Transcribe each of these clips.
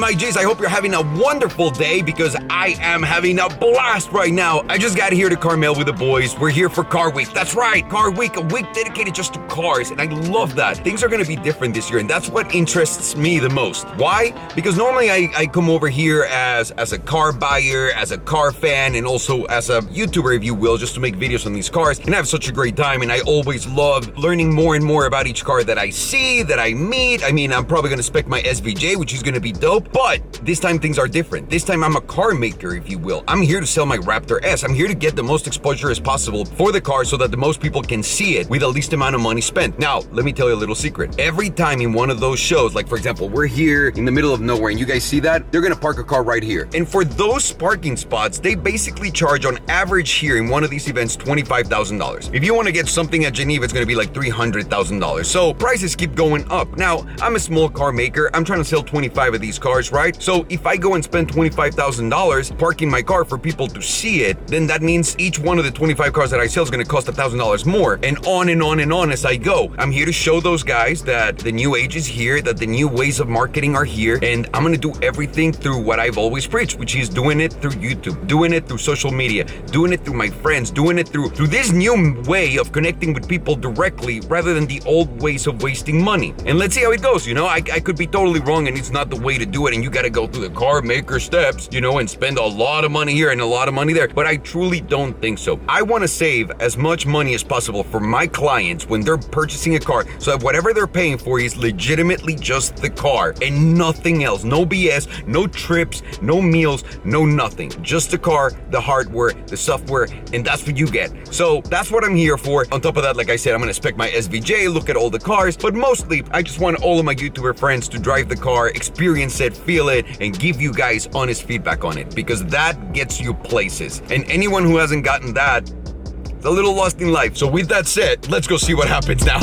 my J's? I hope you're having a wonderful day because I am having a blast right now. I just got here to Carmel with the boys. We're here for Car Week. That's right, Car Week, a week dedicated just to cars, and I love that. Things are going to be different this year, and that's what interests me the most. Why? Because normally I come over here as a car buyer, as a car fan, and also as a YouTuber, if you will, just to make videos on these cars, and I have such a great time, and I always love learning more and more about each car that I see, that I meet. I mean, I'm probably going to spec my SVJ, which is going to be dope, but this time things are different. This time I'm a car maker, if you will. I'm here to sell my Raptor S. I'm here to get the most exposure as possible for the car so that the most people can see it with the least amount of money spent. Now, let me tell you a little secret. Every time in one of those shows, like for example, we're here in the middle of nowhere and you guys see that, they're going to park a car right here. And for those parking spots, they basically charge on average here in one of these events $25,000. If you want to get something at Geneva, it's going to be like $300,000. So prices keep going up. Now, I'm a small car maker. I'm trying to sell 25 of these cars, right? So if I go and spend $25,000 parking my car for people to see it, then that means each one of the 25 cars that I sell is going to cost $1,000 more, and on and on and on as I go. I'm here to show those guys that the new age is here, that the new ways of marketing are here, and I'm going to do everything through what I've always preached, which is doing it through YouTube, doing it through social media, doing it through my friends, doing it through this new way of connecting with people directly rather than the old ways of wasting money. And let's see how it goes. You know, I could be totally wrong and it's not the way to do it, and you got to go through the car maker steps, you know, and spend a lot of money here and a lot of money there. But I truly don't think so. I want to save as much money as possible for my clients when they're purchasing a car so that whatever they're paying for is legitimately just the car and nothing else. No BS, no trips, no meals, no nothing. Just the car, the hardware, the software, and that's what you get. So that's what I'm here for. On top of that, like I said, I'm going to spec my SVJ, look at all the cars, but mostly I just want all of my YouTuber friends to drive the car, experience it, feel it, and give you guys honest feedback on it, because that gets you places. And anyone who hasn't gotten that, it's a little lost in life. So with that said, let's go see what happens now.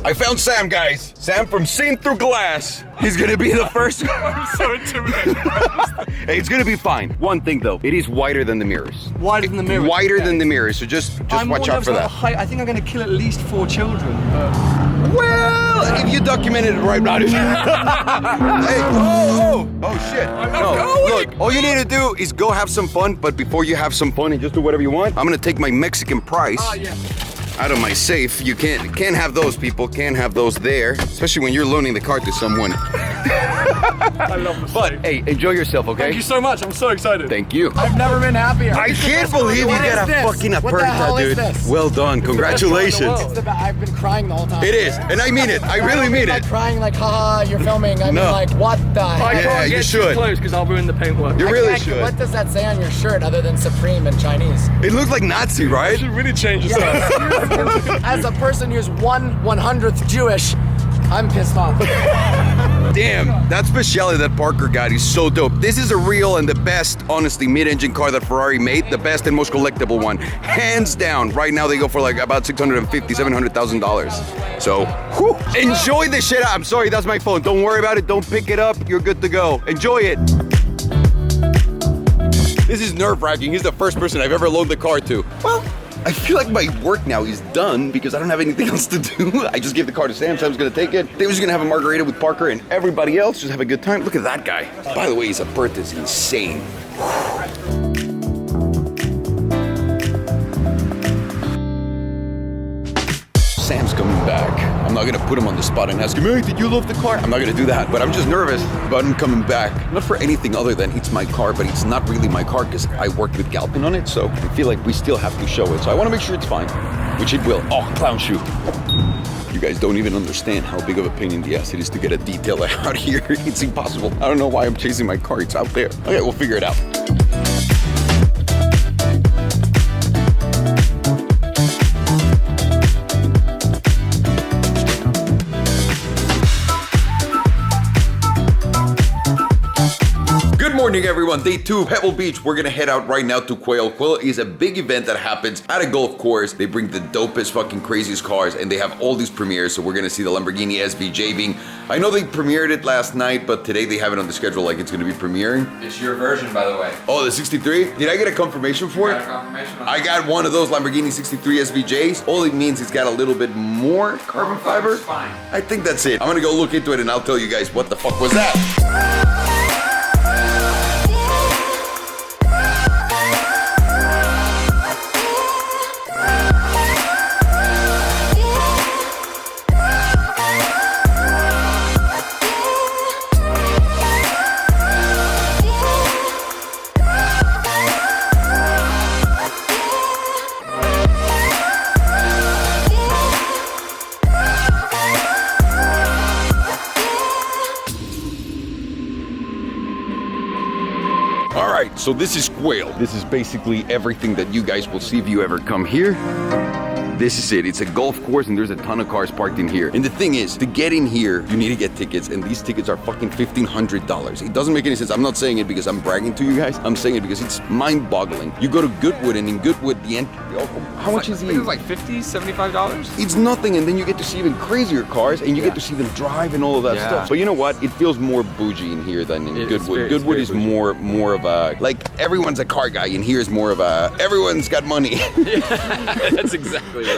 I found Sam, guys. Sam from Seen Through Glass. He's gonna be the first. I'm so intimidated. Hey, it's gonna be fine. One thing though, it is wider than the mirrors. Wider than the mirrors? Wider than the mirrors, so just watch out for that. Height. I think I'm gonna kill at least 4 children. Well, if you documented it right now. Hey, oh shit. No, look, all you need to do is go have some fun, but before you have some fun and just do whatever you want, I'm gonna take my Mexican price. Out of my safe. You can't have those, people. Can't have those there, especially when you're loaning the car to someone. I love the But hey, enjoy yourself, okay? Thank you so much. I'm so excited. Thank you. I've never been happier. I can't believe you got a fucking Aperta, dude. Well done. Congratulations. I've been crying the whole time. It is, and I mean it. I really mean it. Like crying, like, haha, you're filming. I mean, like, what the heck? I can't get too close because I'll ruin the paintwork. You really should. What does that say on your shirt other than Supreme in Chinese? It looks like Nazi, right? You should really change yourself. As a person who's 1/100th Jewish, I'm pissed off. Damn, that speciality that Parker got is so dope. This is a real and the best, honestly, mid-engine car that Ferrari made, the best and most collectible one. Hands down. Right now they go for like about $650,000, $700,000. So, whew, enjoy the shit out. I'm sorry, that's my phone. Don't worry about it. Don't pick it up. You're good to go. Enjoy it. This is nerve-wracking. He's the first person I've ever loaned the car to. Well, I feel like my work now is done because I don't have anything else to do. I just gave the car to Sam. Sam's gonna take it. They was gonna have a margarita with Parker and everybody else. Just have a good time. Look at that guy. By the way, his Aperta is insane. Sam's coming back. I'm not gonna put him on the spot and ask him, hey, did you love the car? I'm not gonna do that, but I'm just nervous about him coming back. Not for anything other than it's my car, but it's not really my car because I worked with Galpin on it, so I feel like we still have to show it. So I wanna make sure it's fine, which it will. Oh, clown shoe. You guys don't even understand how big of a pain in the ass it is to get a detail out here. It's impossible. I don't know why I'm chasing my car, it's out there. Okay, we'll figure it out. morning, everyone. Day 2, Pebble Beach. We're gonna head out right now to Quail. Quail is a big event that happens at a golf course. They bring the dopest, fucking craziest cars, and they have all these premieres. So we're gonna see the Lamborghini SVJ being. I know they premiered it last night, but today they have it on the schedule like it's gonna be premiering. It's your version, by the way. Oh, the 63? Did I get a confirmation for it? Got a confirmation on I got one of those Lamborghini 63 SVJs. All it means it's got a little bit more carbon fiber. Fine. I think that's it. I'm gonna go look into it and I'll tell you guys what the fuck was that. Alright, so this is Quail. This is basically everything that you guys will see if you ever come here. This is it. It's a golf course and there's a ton of cars parked in here. And the thing is, to get in here, you need to get tickets, and these tickets are fucking $1,500. It doesn't make any sense. I'm not saying it because I'm bragging to you guys. I'm saying it because it's mind-boggling. You go to Goodwood, and in Goodwood, the entry... How much is I it? think it was like $50, $75. It's nothing, and then you get to see even crazier cars, and you get to see them drive and all of that stuff. So you know what? It feels more bougie in here than in Goodwood. Goodwood is more of a, like, everyone's a car guy, and here is more of a, everyone's got money. Yeah, that's exactly right.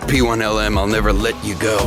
P1LM, I'll never let you go.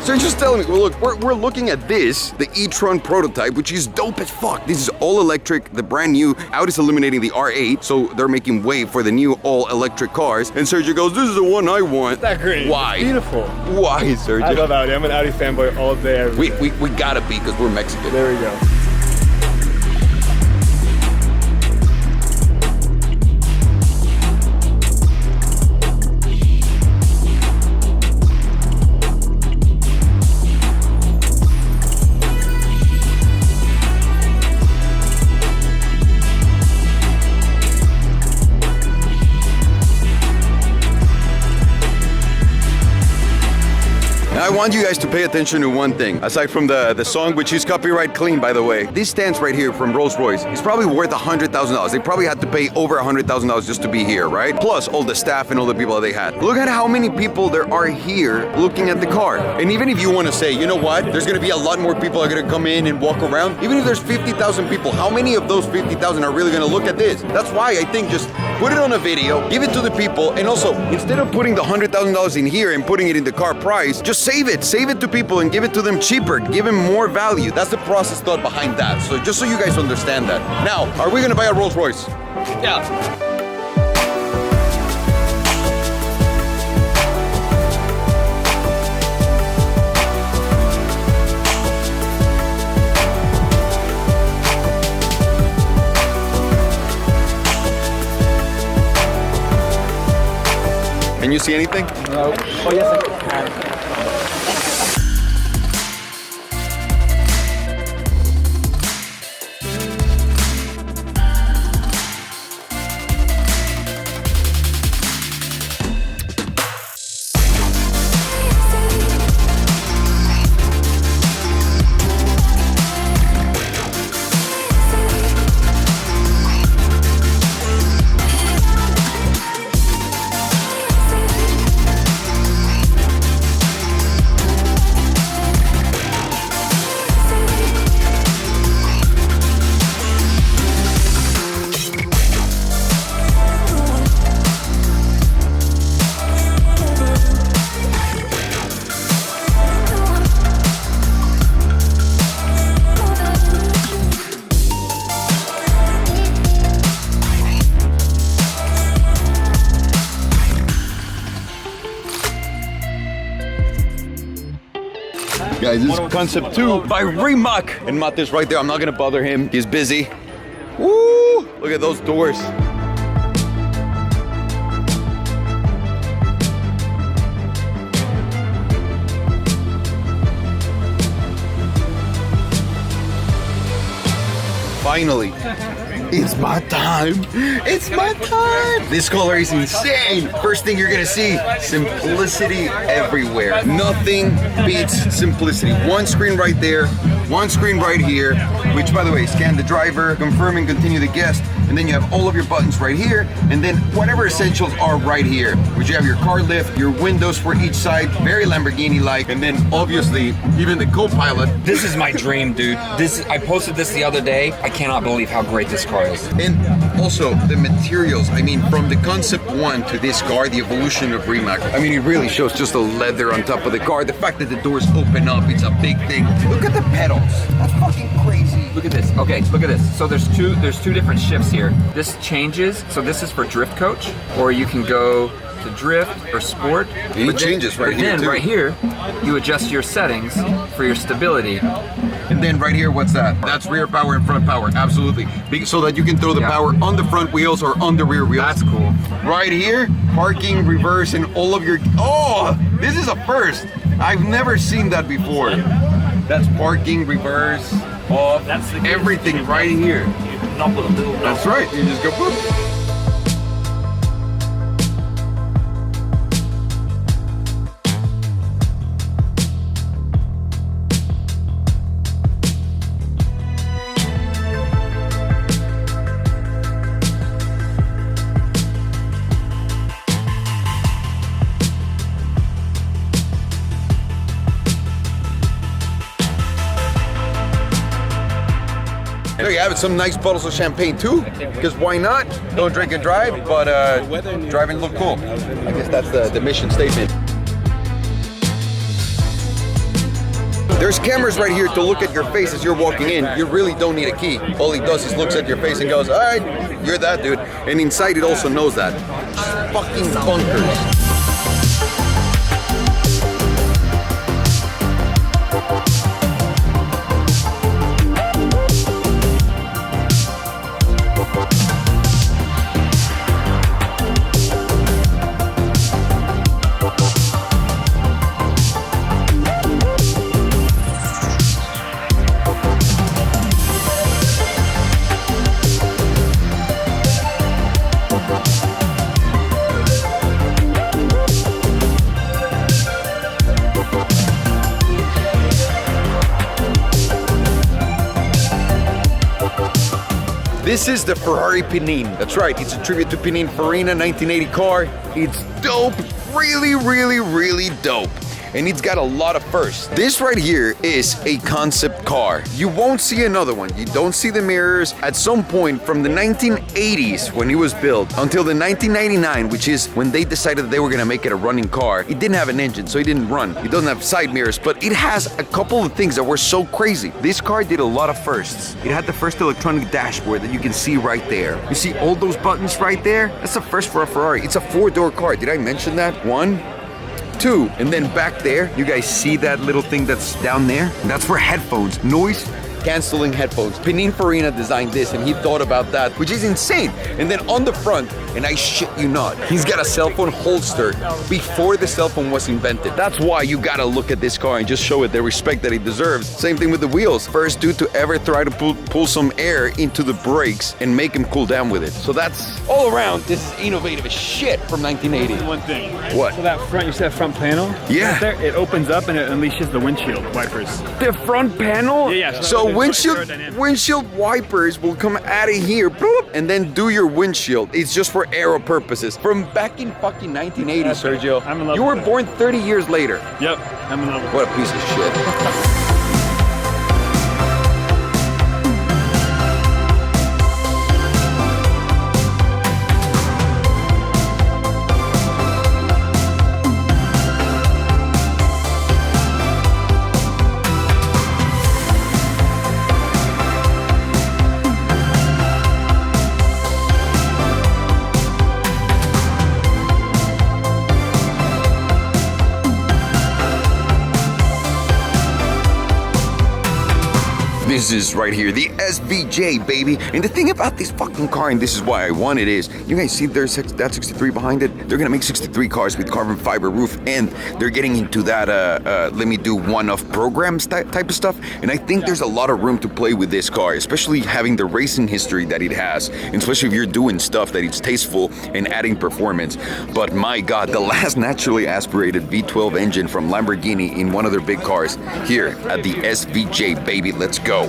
So you're just telling me, well, look, we're looking at this, the e-tron prototype, which is dope as fuck. This is all electric, the brand new. Audi's eliminating the R8, so they're making way for the new all-electric cars. And Sergio goes, this is the one I want. Isn't that great? Why? It's beautiful. Why, Sergio? I love Audi. I'm an Audi fanboy all day, every day. We gotta be, because we're Mexican. There we go. Now, I want you guys to pay attention to one thing, aside from the song, which is copyright clean, by the way. This stance right here from Rolls-Royce is probably worth $100,000. They probably had to pay over $100,000 just to be here, right? Plus all the staff and all the people that they had. Look at how many people there are here looking at the car. And even if you want to say, you know what, there's going to be a lot more people that are going to come in and walk around. Even if there's 50,000 people, how many of those 50,000 are really going to look at this? That's why I think just put it on a video, give it to the people, and also, instead of putting the $100,000 in here and putting it in the car price, just save it to people and give it to them cheaper, give them more value. That's the process thought behind that. So just so you guys understand that. Now, are we gonna buy a Rolls Royce? Yeah. Can you see anything? No. Oh, yes, I can. Guys, this is Concept 2 by Rimac. And Matt is right there. I'm not gonna bother him. He's busy. Woo! Look at those doors. Finally, it's my time. It's my time. This color is insane. First thing you're gonna see, simplicity everywhere. Nothing beats simplicity. One screen right there, one screen right here, which by the way, scan the driver, confirm and continue the guest, and then you have all of your buttons right here, and then whatever essentials are right here, which you have your car lift, your windows for each side, very Lamborghini-like, and then obviously even the co-pilot. This is my dream, dude. I posted this the other day. I cannot believe how great this car is. And also the materials, I mean, from the Concept 1 to this car, the evolution of Rimac, I mean, it really shows just the leather on top of the car, the fact that the doors open up, it's a big thing. Look at the pedals, that's fucking crazy. Look at this. Okay, look at this. So there's two different shifts here. This changes. So this is for drift coach, or you can go to drift or sport. It changes right here. Then right here, you adjust your settings for your stability. And then right here, what's that? That's rear power and front power, absolutely. So that you can throw the power on the front wheels or on the rear wheels. That's cool. Right here, parking, reverse, and all of your, oh, this is a first. I've never seen that before. That's parking, reverse, off, that's everything right here. That's right, you just go boop. There you have it, some nice bottles of champagne too, because why not? Don't drink and drive, but drive and look cool. I guess that's the mission statement. There's cameras right here to look at your face as you're walking in. You really don't need a key. All he does is looks at your face and goes, all right, you're that dude. And inside it also knows that. Just fucking bunkers. This is the Ferrari Pinin. That's right, it's a tribute to Pininfarina 1980 car. It's dope, really, really, really dope. And it's got a lot of firsts. This right here is a concept car. You won't see another one. You don't see the mirrors. At some point from the 1980s when it was built until the 1999, which is when they decided that they were gonna make it a running car, it didn't have an engine, so it didn't run. It doesn't have side mirrors, but it has a couple of things that were so crazy. This car did a lot of firsts. It had the first electronic dashboard that you can see right there. You see all those buttons right there? That's the first for a Ferrari. It's a 4-door car. Did I mention that? 1, 2, and then back there, you guys see that little thing that's down there? That's for headphones, noise canceling headphones. Pininfarina designed this and he thought about that, which is insane. And then on the front, and I shit you not, he's got a cell phone holster before the cell phone was invented. That's why you gotta look at this car and just show it the respect that it deserves. Same thing with the wheels. First dude to ever try to pull some air into the brakes and make them cool down with it. So that's all around, this is innovative as shit from 1980. One thing. What? So that front, you see that front panel? Yeah. Right there, it opens up and it unleashes the windshield wipers. The front panel? Yeah. So windshield wipers will come out of here, bloop, and then do your windshield. It's just for aero purposes. From back in fucking 1980, Sergio. I'm in love you were with born 30 years later. Yep, I'm in love with What a piece of shit. This is right here, the SVJ, baby. And the thing about this fucking car, and this is why I want it, is you guys see there's that 63 behind it? They're gonna make 63 cars with carbon fiber roof, and they're getting into that let me do one-off programs type of stuff. And I think there's a lot of room to play with this car, especially having the racing history that it has, and especially if you're doing stuff that it's tasteful and adding performance. But my God, the last naturally aspirated V12 engine from Lamborghini in one of their big cars here at the SVJ, baby. Let's go.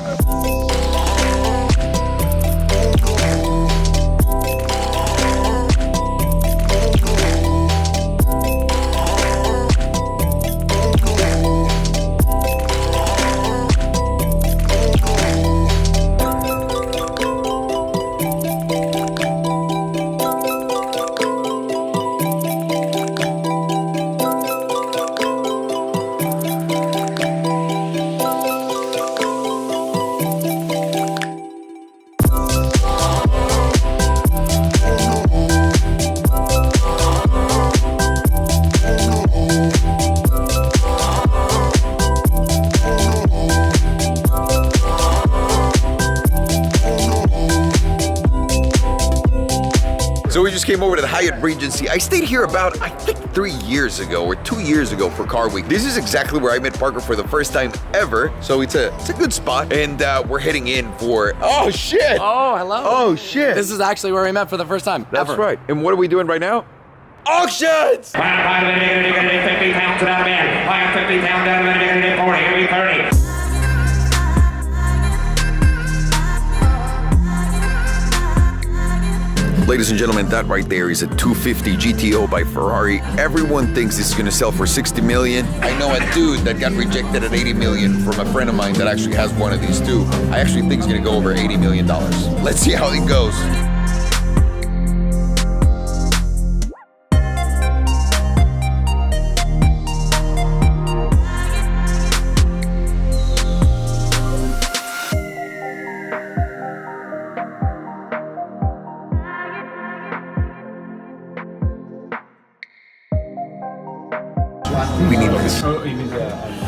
So we just came over to the Hyatt Regency. I stayed here about, I think, 3 years ago or 2 years ago for Car Week. This is exactly where I met Parker for the first time ever. So it's a good spot, and we're heading in for, oh shit! Oh, hello. Oh shit! This is actually where we met for the first time. That's ever. right. And what are we doing right now? Auctions! 50 pounds out of bed. 50 pounds out of bed. 40, 30. Ladies and gentlemen, that right there is a 250 GTO by Ferrari. Everyone thinks it's gonna sell for 60 million. I know a dude that got rejected at 80 million from a friend of mine that actually has one of these too. I actually think it's gonna go over $80 million. Let's see how it goes. We need this.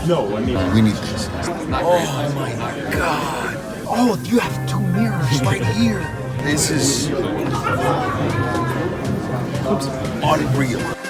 No, I mean. We need this. Oh my God. Oh, you have 2 mirrors right here. This is unreal.